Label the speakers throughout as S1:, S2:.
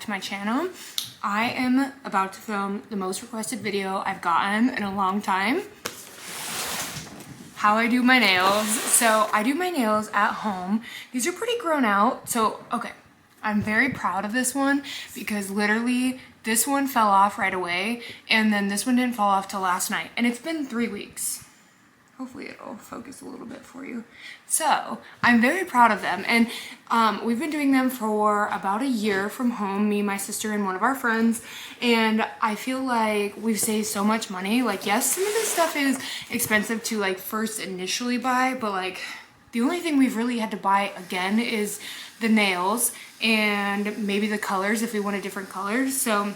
S1: to my channel. I am about to film the most requested video I've gotten in a long time. How I do my nails. So I do my nails at home. These are pretty grown out. So, okay, I'm very proud of this one because literally this one fell off right away and then this one didn't fall off till last night. And it's been 3 weeks. Hopefully it'll focus a little bit for you. So I'm very proud of them. And we've been doing them for about a year from home, me, my sister, and one of our friends. And I feel like we've saved so much money. Like, yes, some of this stuff is expensive to like first initially buy, but like the only thing we've really had to buy again is the nails and maybe the colors if we wanted different colors. So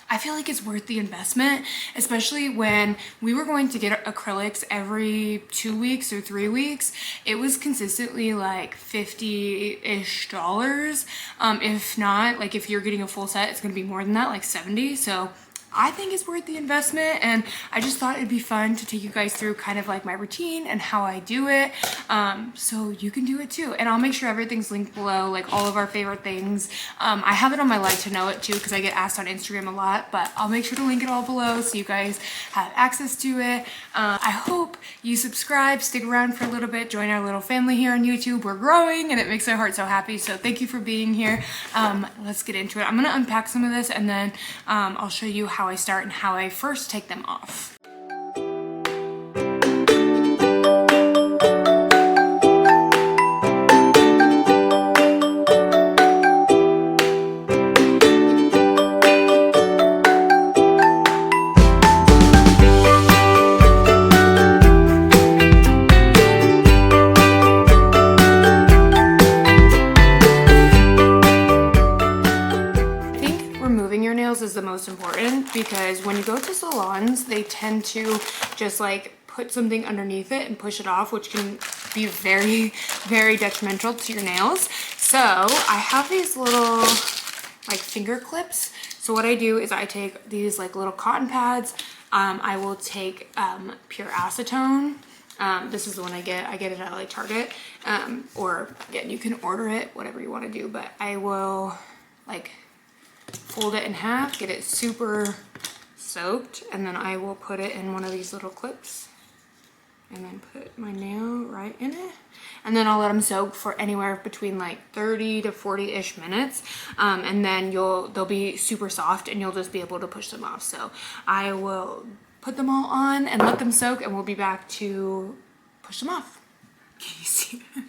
S1: I feel like it's worth the investment, especially when we were going to get acrylics every 2 weeks or 3 weeks. It was consistently like $50-ish. If not, like if you're getting a full set, it's gonna be more than that, like 70. So I think it's worth the investment, and I just thought it'd be fun to take you guys through kind of like my routine and how I do it, so you can do it too. And I'll make sure everything's linked below, like all of our favorite things. I have it on my like to know it too because I get asked on Instagram a lot, but I'll make sure to link it all below so you guys have access to it. I hope you subscribe, stick around for a little bit, join our little family here on YouTube. We're growing and it makes my heart so happy, so thank you for being here. Let's get into it. I'm gonna unpack some of this and then I'll show you how I start and how I first take them off. Is the most important because when you go to salons, they tend to just like put something underneath it and push it off, which can be very, very detrimental to your nails. So I have these little like finger clips. So what I do is I take these like little cotton pads. I will take pure acetone. This is the one I get it at like Target, or again, you can order it, whatever you want to do, but I will like fold it in half, get it super soaked, and then I will put it in one of these little clips and then put my nail right in it, and then I'll let them soak for anywhere between like 30 to 40-ish minutes, and then they'll be super soft and you'll just be able to push them off. So I will put them all on and let them soak, and we'll be back to push them off. Can you see that?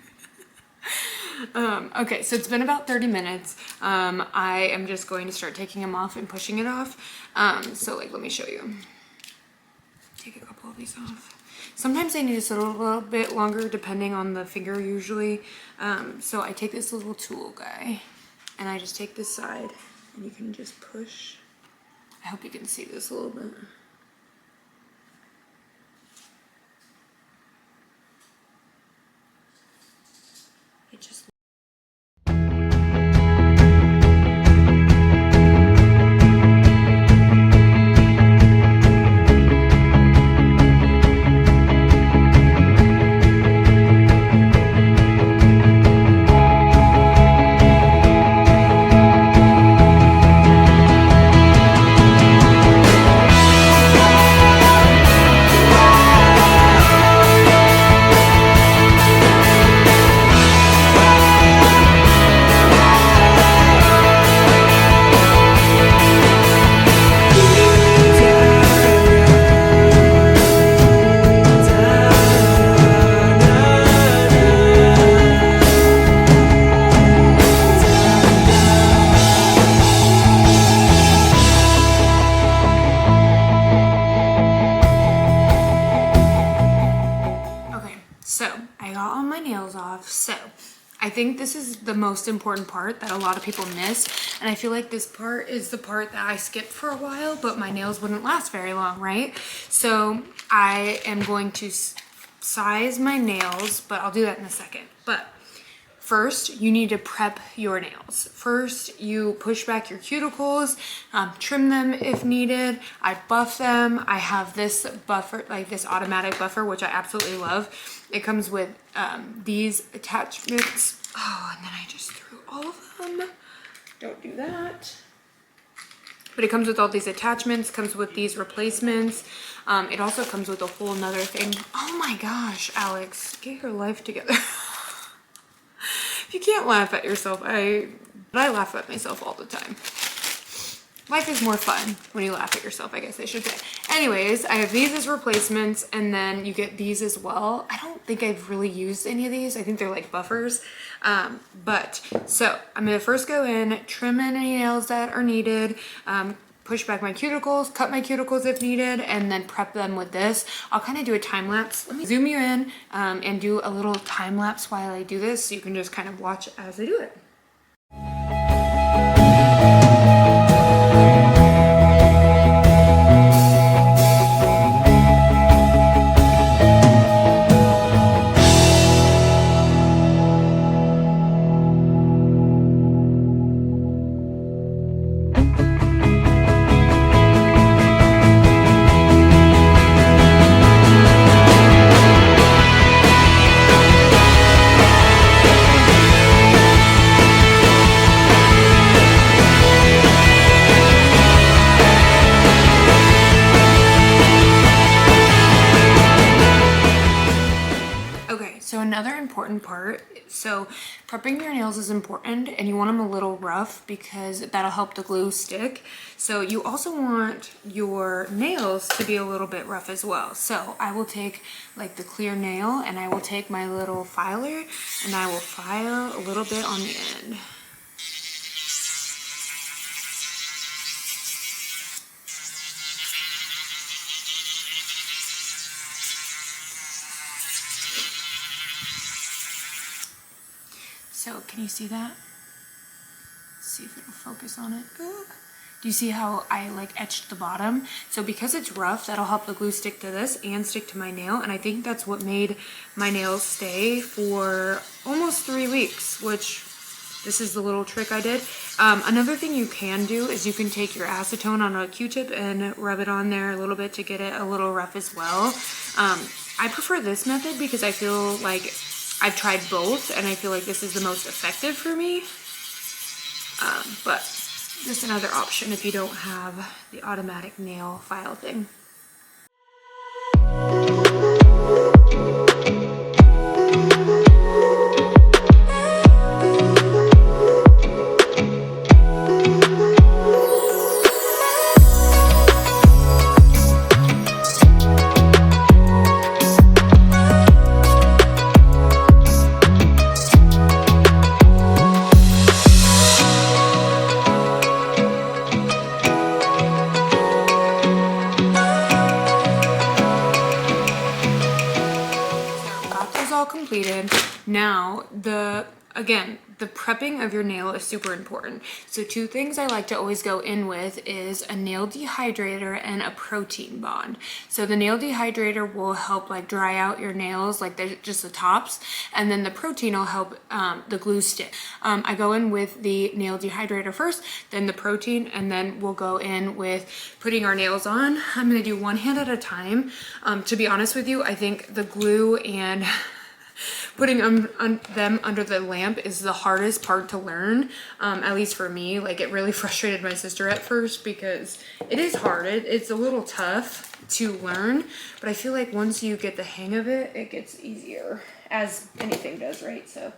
S1: Okay, so it's been about 30 minutes. I am just going to start taking them off and pushing it off. So like, let me show you. Take a couple of these off. Sometimes they need to sit a little bit longer depending on the finger usually. So I take this little tool guy and I just take this side and you can just push. I hope you can see this a little bit. It just So I think this is the most important part that a lot of people miss, and I feel like this part is the part that I skipped for a while, but my nails wouldn't last very long, right? So I am going to size my nails, but I'll do that in a second. But first, you need to prep your nails. First, you push back your cuticles, trim them if needed. I buff them. I have this buffer, like this automatic buffer, which I absolutely love. It comes with these attachments. Oh, and then I just threw all of them. don't do that. But it comes with all these attachments, comes with these replacements. It also comes with a whole nother thing. Oh my gosh, Alex, get your life together. If you can't laugh at yourself, I laugh at myself all the time. Life is more fun when you laugh at yourself, I guess I should say. Anyways, I have these as replacements, and then you get these as well. I don't think I've really used any of these. I think they're like buffers. So I'm gonna first go in, trim any nails that are needed, push back my cuticles, cut my cuticles if needed, and then prep them with this. I'll kind of do a time lapse. Let me zoom you in and do a little time lapse while I do this, so you can just kind of watch as I do it. So another important part, so prepping your nails is important, and you want them a little rough because that'll help the glue stick. So you also want your nails to be a little bit rough as well. So I will take like the clear nail, and I will take my little filer, and I will file a little bit on the end. So can you see that? Let's see if it'll focus on it. Ooh. Do you see how I like etched the bottom? So because it's rough, that'll help the glue stick to this and stick to my nail. And I think that's what made my nails stay for almost 3 weeks, which this is the little trick I did. Another thing you can do is you can take your acetone on a Q-tip and rub it on there a little bit to get it a little rough as well. I prefer this method because I feel like I've tried both, and I feel like this is the most effective for me. But just another option if you don't have the automatic nail file thing. Completed. Now the prepping of your nail is super important. So 2 things I like to always go in with is a nail dehydrator and a protein bond. So the nail dehydrator will help like dry out your nails, like just the tops, and then the protein will help the glue stick. I go in with the nail dehydrator first, then the protein, and then we'll go in with putting our nails on. I'm gonna do one hand at a time. To be honest with you, I think the glue and putting them under the lamp is the hardest part to learn, at least for me. Like, it really frustrated my sister at first because it is hard. It's a little tough to learn, but I feel like once you get the hang of it, it gets easier, as anything does, right? So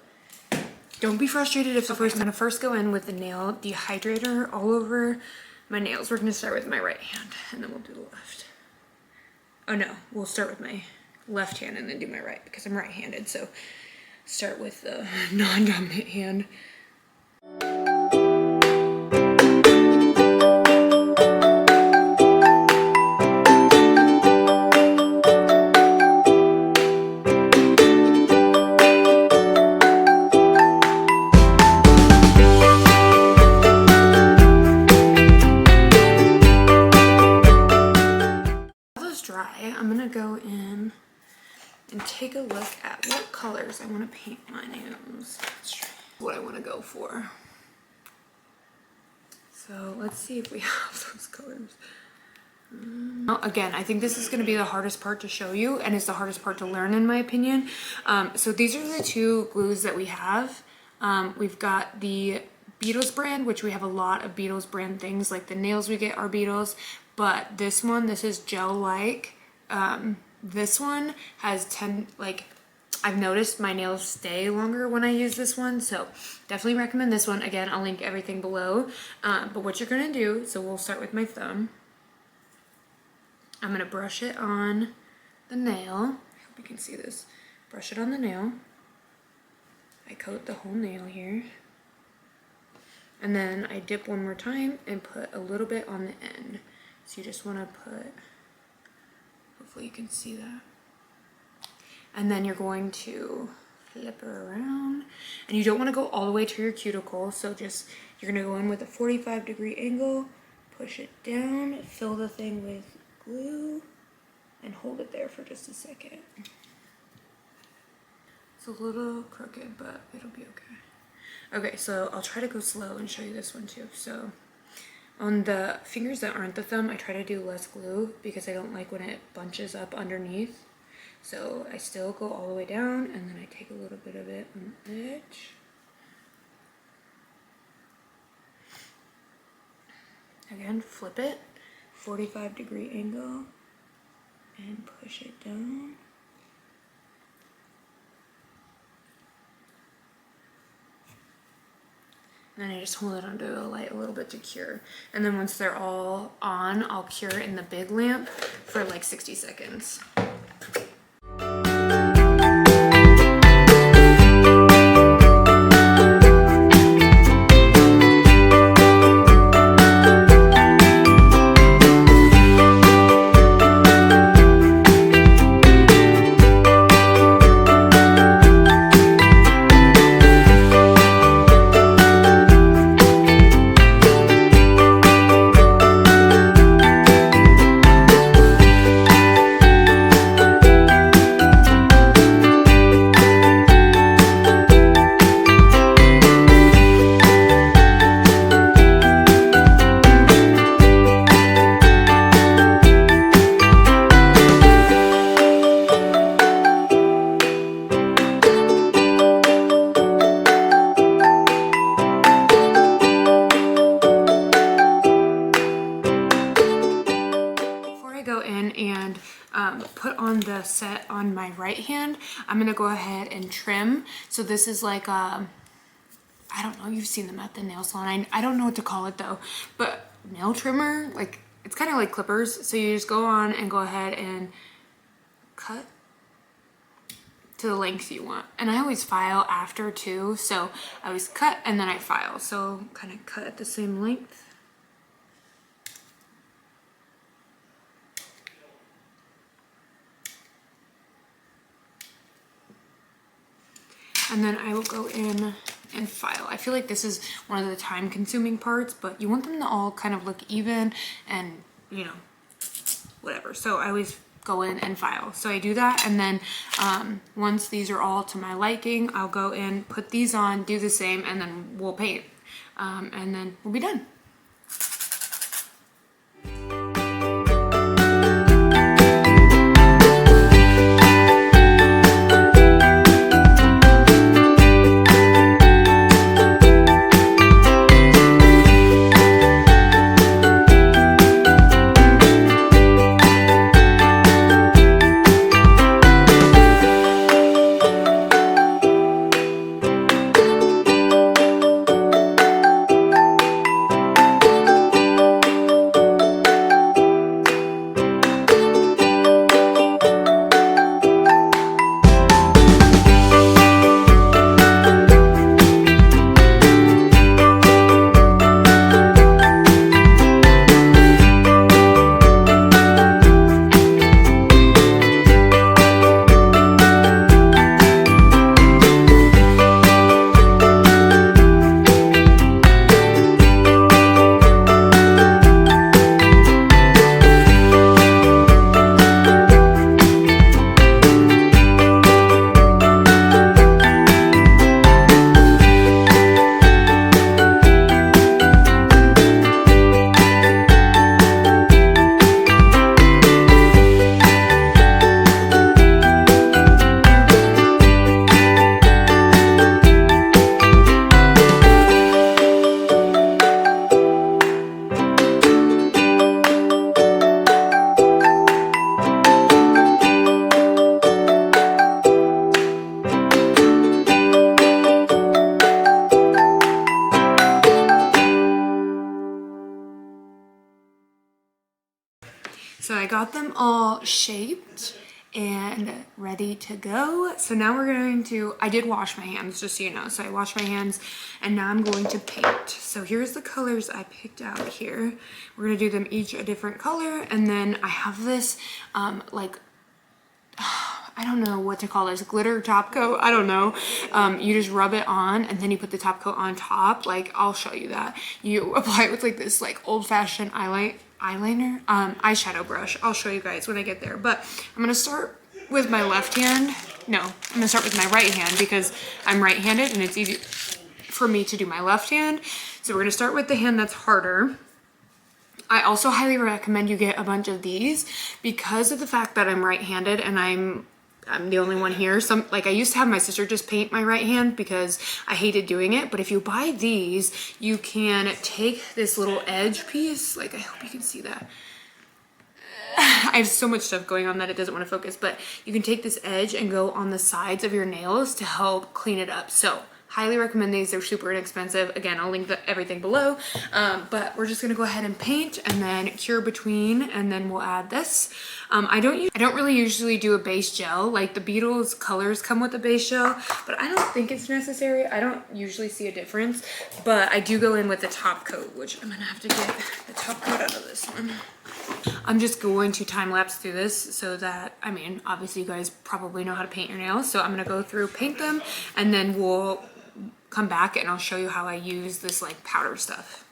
S1: don't be frustrated if the first. I'm gonna first go in with the nail dehydrator all over my nails. We're gonna start with my right hand, and then we'll do the left. Oh no, we'll start with my left hand and then do my right because I'm right-handed. So start with the non-dominant hand. Dry, I'm gonna go in and take a look at what colors I want to paint my nails. Let's try what I want to go for. So let's see if we have those colors. Again, I think this is going to be the hardest part to show you, and it's the hardest part to learn in my opinion. So these are the 2 glues that we have. We've got the Beetles brand, which we have a lot of Beetles brand things, like the nails we get are Beetles, but this one, this is gel-like. This one has 10, like, I've noticed my nails stay longer when I use this one, so definitely recommend this one. Again, I'll link everything below. But what you're gonna do, so we'll start with my thumb. I'm gonna brush it on the nail. I hope you can see this. Brush it on the nail. I coat the whole nail here. And then I dip one more time and put a little bit on the end. So you just wanna put, hopefully you can see that. And then you're going to flip her around. And you don't wanna go all the way to your cuticle, so just, you're gonna go in with a 45-degree angle, push it down, fill the thing with glue, and hold it there for just a second. It's a little crooked, but it'll be okay. Okay, so I'll try to go slow and show you this one too. So on the fingers that aren't the thumb, I try to do less glue because I don't like when it bunches up underneath. So I still go all the way down, and then I take a little bit of it on the edge. Again, flip it, 45-degree angle, and push it down. And then I just hold it under the light a little bit to cure. And then once they're all on, I'll cure it in the big lamp for like 60 seconds. Put on the set on my right hand, I'm gonna go ahead and trim. So this is like I don't know, you've seen them at the nail salon. I don't know what to call it though, but nail trimmer, like it's kind of like clippers. So you just go on and go ahead and cut to the length you want. And I always file after too, so I always cut and then I file. So kind of cut at the same length. And then I will go in and file. I feel like this is one of the time consuming parts, but you want them to all kind of look even and, you know, whatever. So I always go in and file. So I do that, and then once these are all to my liking, I'll go in, put these on, do the same, and then we'll paint. And then we'll be done. got them all shaped and ready to go. So now we're going to, I did wash my hands, just so you know. So I washed my hands and now I'm going to paint. So here's the colors I picked out here. We're gonna do them each a different color. And then I have this like, I don't know what to call this, glitter top coat, I don't know. You just rub it on and then you put the top coat on top. Like, I'll show you that. You apply it with like this like old-fashioned eyeshadow brush. I'll show you guys when I get there. But I'm gonna start with my left hand. No, I'm gonna start with my right hand because I'm right-handed and it's easy for me to do my left hand. So we're gonna start with the hand that's harder. I also highly recommend you get a bunch of these because of the fact that I'm right-handed and I'm the only one here. Like I used to have my sister just paint my right hand because I hated doing it. But if you buy these, you can take this little edge piece. Like, I hope you can see that. I have so much stuff going on that it doesn't want to focus, but you can take this edge and go on the sides of your nails to help clean it up. So highly recommend these. They're super inexpensive. Again, I'll link everything below. But we're just gonna go ahead and paint and then cure between, and then we'll add this. I don't really usually do a base gel. Like the Beetles colors come with a base gel, but I don't think it's necessary. I don't usually see a difference, but I do go in with the top coat, which I'm gonna have to get the top coat out of this one. I'm just going to time lapse through this so that, I mean, obviously you guys probably know how to paint your nails. So I'm gonna go through, paint them, and then we'll come back and I'll show you how I use this like powder stuff.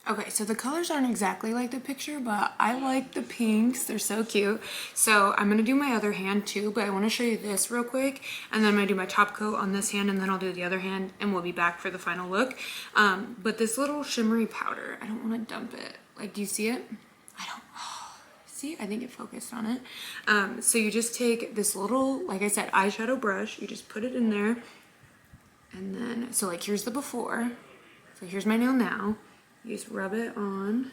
S1: Okay, so the colors aren't exactly like the picture, but I like the pinks. They're so cute. So I'm gonna do my other hand too, but I wanna show you this real quick. And then I'm gonna do my top coat on this hand and then I'll do the other hand and we'll be back for the final look. But this little shimmery powder, I don't wanna dump it. Like, do you see it? I don't, oh, see, I think it focused on it. So you just take this little, like I said, eyeshadow brush, you just put it in there. And then, so like here's the before. So here's my nail now. You just rub it on.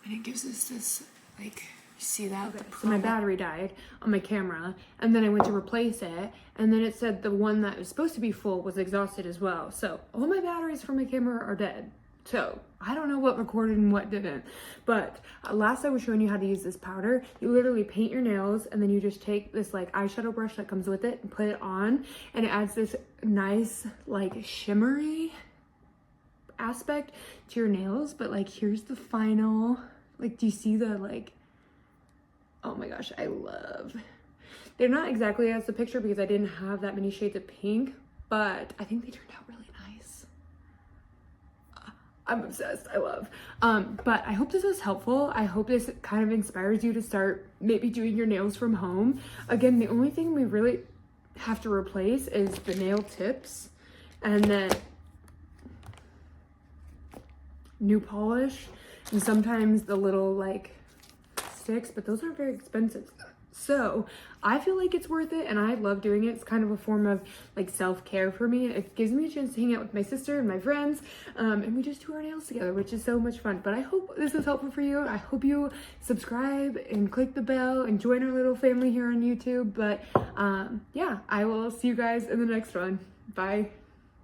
S1: And it gives us this, like, you see that? Okay, so my battery died on my camera, and then I went to replace it, and then it said the one that was supposed to be full was exhausted as well. So all my batteries from my camera are dead. So I don't know what recorded and what didn't. But last I was showing you how to use this powder. You literally paint your nails and then you just take this like eyeshadow brush that comes with it and put it on, and it adds this nice like shimmery aspect to your nails. But like, here's the final, like, do you see the like, oh my gosh, I love. They're not exactly as the picture because I didn't have that many shades of pink, but I think they turned out really nice. I'm obsessed, I love. But I hope this was helpful. I hope this kind of inspires you to start maybe doing your nails from home. Again, the only thing we really have to replace is the nail tips and then new polish and sometimes the little like sticks, but those aren't very expensive. So I feel like it's worth it and I love doing it. It's kind of a form of like self-care for me. It gives me a chance to hang out with my sister and my friends, and we just do our nails together, which is so much fun. But I hope this is helpful for you. I hope you subscribe and click the bell and join our little family here on YouTube. But yeah, I will see you guys in the next one. Bye.